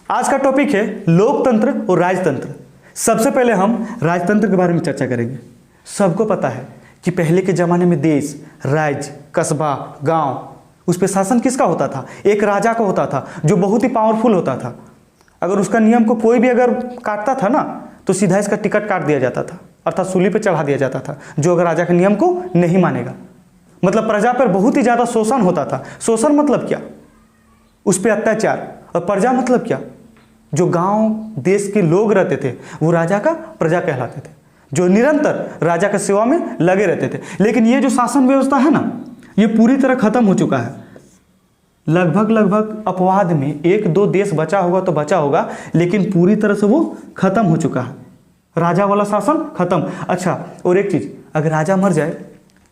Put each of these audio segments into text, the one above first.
आज का टॉपिक है लोकतंत्र और राजतंत्र। सबसे पहले हम राजतंत्र के बारे में चर्चा करेंगे। सबको पता है कि पहले के ज़माने में देश, राज्य, कस्बा, गांव, उस पर शासन किसका होता था? एक राजा का होता था जो बहुत ही पावरफुल होता था। अगर उसका नियम को कोई भी अगर काटता था ना तो सीधा इसका टिकट काट दिया जाता था, अर्थात सूली पर चढ़ा दिया जाता था, जो अगर राजा के नियम को नहीं मानेगा। मतलब प्रजा पर बहुत ही ज़्यादा शोषण होता था। शोषण मतलब क्या? उस पर अत्याचार। और प्रजा मतलब क्या? जो गांव देश के लोग रहते थे वो राजा का प्रजा कहलाते थे, जो निरंतर राजा की सेवा में लगे रहते थे। लेकिन ये जो शासन व्यवस्था है ना, ये पूरी तरह खत्म हो चुका है। लगभग अपवाद में एक दो देश बचा होगा तो बचा होगा, लेकिन पूरी तरह से वो खत्म हो चुका है। राजा वाला शासन खत्म। अच्छा, और एक चीज, अगर राजा मर जाए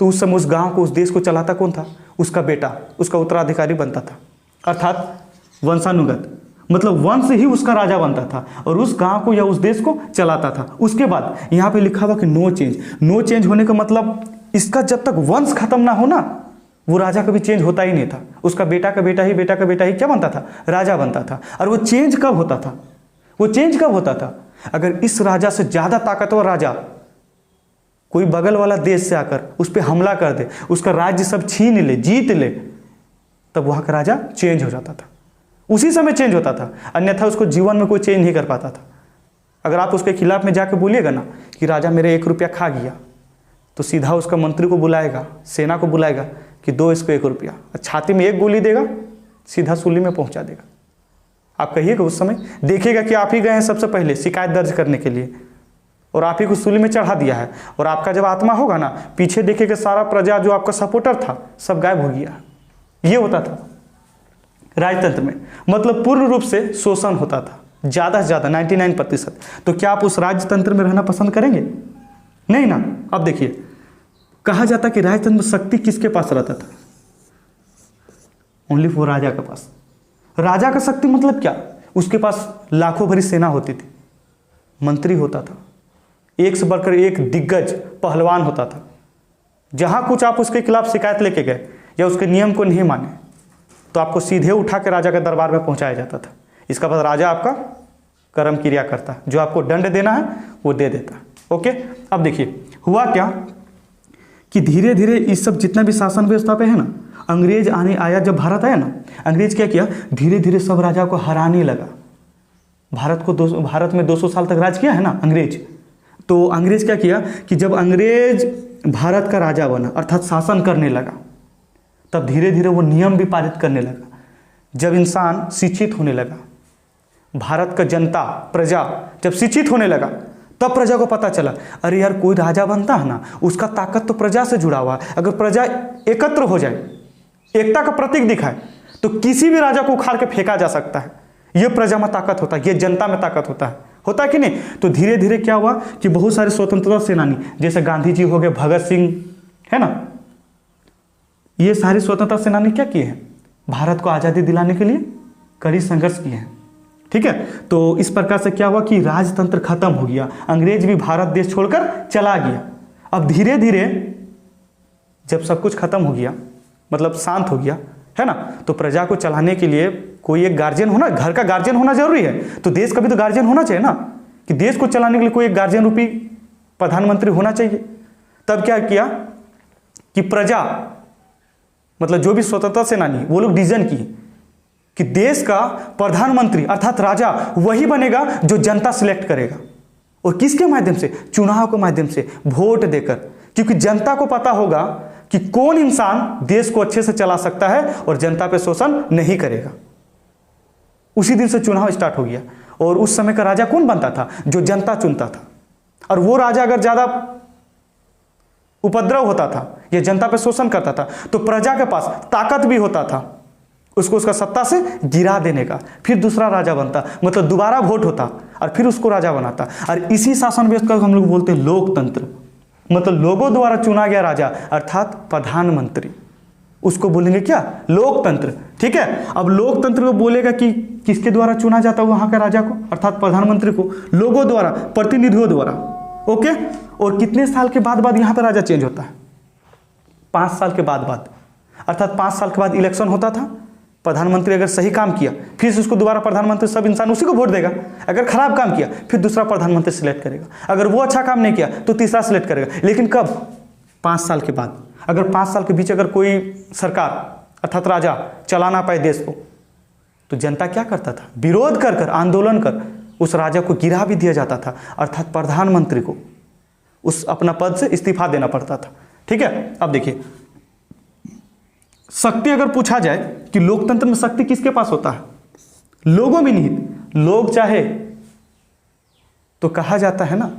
तो उस समय उस गांव को, उस देश को चलाता कौन था? उसका बेटा, उसका उत्तराधिकारी बनता था, अर्थात वंशानुगत। मतलब वंश ही उसका राजा बनता था और उस गांव को या उस देश को चलाता था। उसके बाद यहाँ पे लिखा हुआ कि नो चेंज। नो चेंज होने का मतलब इसका जब तक वंश खत्म ना हो ना, वो राजा कभी चेंज होता ही नहीं था। उसका बेटा का बेटा ही क्या बनता था? राजा बनता था। और वो चेंज कब होता था? वो चेंज कब होता था? अगर इस राजा से ज्यादा ताकतवर राजा कोई बगल वाला देश से आकर उस पर हमला कर दे, उसका राज्य सब छीन ले, जीत ले, तब वहां का राजा चेंज हो जाता था। उसी समय चेंज होता था, अन्यथा उसको जीवन में कोई चेंज नहीं कर पाता था। अगर आप उसके खिलाफ में जाके बोलिएगा ना कि राजा मेरे 1 रुपया खा गया, तो सीधा उसका मंत्री को बुलाएगा, सेना को बुलाएगा कि दो इसको 1 रुपया, छाती में 1 गोली देगा, सीधा सूली में पहुंचा देगा। आप कहिएगा उस समय देखिएगा कि आप ही गए हैं सबसे पहले शिकायत दर्ज करने के लिए और आप ही को सूली में चढ़ा दिया है। और आपका जब आत्मा होगा ना, पीछे देखिएगा सारा प्रजा जो आपका सपोर्टर था सब गायब हो गया। ये होता था राजतंत्र में। मतलब पूर्ण रूप से शोषण होता था, ज़्यादा से ज़्यादा 99%। तो क्या आप उस राजतंत्र में रहना पसंद करेंगे? नहीं ना। अब देखिए, कहा जाता कि राजतंत्र में शक्ति किसके पास रहता था? ओनली वो राजा के पास। राजा का शक्ति मतलब क्या? उसके पास लाखों भरी सेना होती थी, मंत्री होता था, एक से बढ़कर एक दिग्गज पहलवान होता था। जहां कुछ आप उसके खिलाफ शिकायत लेके गए या उसके नियम को नहीं माने तो आपको सीधे उठा के राजा के दरबार में पहुंचाया जाता था। इसका बाद राजा आपका कर्म क्रिया करता, जो आपको दंड देना है वो दे देता। ओके, अब देखिए हुआ क्या कि धीरे धीरे इस सब जितना भी शासन व्यवस्था पे है ना, अंग्रेज आया, जब भारत आया ना, अंग्रेज क्या किया, धीरे धीरे सब राजा को हराने लगा। भारत में 200 साल तक राज किया है ना अंग्रेज। तो अंग्रेज क्या किया कि जब अंग्रेज भारत का राजा बना, अर्थात शासन करने लगा, तब धीरे धीरे वो नियम भी पारित करने लगा। जब इंसान शिक्षित होने लगा, भारत का जनता, प्रजा जब शिक्षित होने लगा, तब प्रजा को पता चला, अरे यार कोई राजा बनता है ना, उसका ताकत तो प्रजा से जुड़ा हुआ है। अगर प्रजा एकत्र हो जाए, एकता का प्रतीक दिखाए, तो किसी भी राजा को उखाड़ के फेंका जा सकता है। ये प्रजा में ताकत होता है, ये जनता में ताकत होता है कि नहीं? तो धीरे धीरे क्या हुआ कि बहुत सारे स्वतंत्रता सेनानी, जैसे गांधी जी हो गए, भगत सिंह, है ना, ये सारे स्वतंत्रता सेनानी क्या किए हैं? भारत को आज़ादी दिलाने के लिए कड़ी संघर्ष किए हैं। ठीक है, तो इस प्रकार से क्या हुआ कि राजतंत्र खत्म हो गया, अंग्रेज भी भारत देश छोड़कर चला गया। अब धीरे धीरे जब सब कुछ खत्म हो गया, मतलब शांत हो गया, है ना, तो प्रजा को चलाने के लिए कोई एक गार्जियन होना, घर का गार्जियन होना जरूरी है। तो देश का भी तो गार्जियन होना चाहिए ना, कि देश को चलाने के लिए कोई एक गार्जियन रूपी प्रधानमंत्री होना चाहिए। तब क्या किया कि प्रजा, मतलब जो भी स्वतंत्रता सेनानी, वो लोग डिसीजन किए कि देश का प्रधानमंत्री अर्थात राजा वही बनेगा जो जनता सिलेक्ट करेगा। और किसके माध्यम से? चुनाव के माध्यम से, वोट देकर। क्योंकि जनता को पता होगा कि कौन इंसान देश को अच्छे से चला सकता है और जनता पे शोषण नहीं करेगा। उसी दिन से चुनाव स्टार्ट हो गया। और उस समय का राजा कौन बनता था? जो जनता चुनता था। और वो राजा अगर ज्यादा उपद्रव होता था या जनता पे शोषण करता था तो प्रजा के पास ताकत भी होता था उसको उसका सत्ता से गिरा देने का। फिर दूसरा राजा बनता, मतलब दोबारा वोट होता और फिर उसको राजा बनाता। और इसी शासन व्यवस्था को हम लोग बोलते हैं लोकतंत्र। मतलब लोगों द्वारा चुना गया राजा अर्थात प्रधानमंत्री, उसको बोलेंगे क्या? लोकतंत्र। ठीक है, अब लोकतंत्र को बोलेगा कि किसके द्वारा चुना जाता है वहां का राजा को, अर्थात प्रधानमंत्री को, लोगों द्वारा, प्रतिनिधियों द्वारा। ओके, और कितने साल के बाद यहां पर राजा चेंज होता है? 5 साल के बाद, अर्थात 5 साल के बाद इलेक्शन होता था, प्रधानमंत्री अगर सही काम किया फिर से उसको दोबारा प्रधानमंत्री, सब इंसान उसी को वोट देगा। अगर खराब काम किया फिर दूसरा प्रधानमंत्री सिलेक्ट करेगा। अगर वो अच्छा काम नहीं किया तो तीसरा सिलेक्ट करेगा। लेकिन कब? 5 साल के बाद। अगर 5 साल के बीच अगर कोई सरकार अर्थात राजा चला ना पाए देश को, तो जनता क्या करता था? विरोध कर कर, आंदोलन कर उस राजा को गिरा भी दिया जाता था, अर्थात प्रधानमंत्री को उस अपना पद से इस्तीफा देना पड़ता था। ठीक है, अब देखिए, शक्ति अगर पूछा जाए कि लोकतंत्र में शक्ति किसके पास होता है? लोगों में निहित। लोग चाहे तो कहा जाता है ना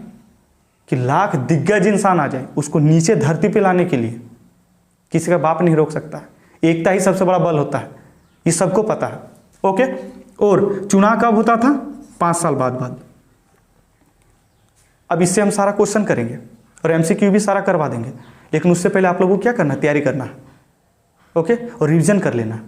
कि लाख दिग्गज इंसान आ जाए, उसको नीचे धरती पे लाने के लिए किसी का बाप नहीं रोक सकता है। एकता ही सबसे बड़ा बल होता है, ये सबको पता है। ओके, और चुनाव कब होता था? 5 साल बाद। अब इससे हम सारा क्वेश्चन करेंगे और एमसीक्यू भी सारा करवा देंगे, लेकिन उससे पहले आप लोगों को क्या करना है? तैयारी करना है। ओके, और रिवीजन कर लेना।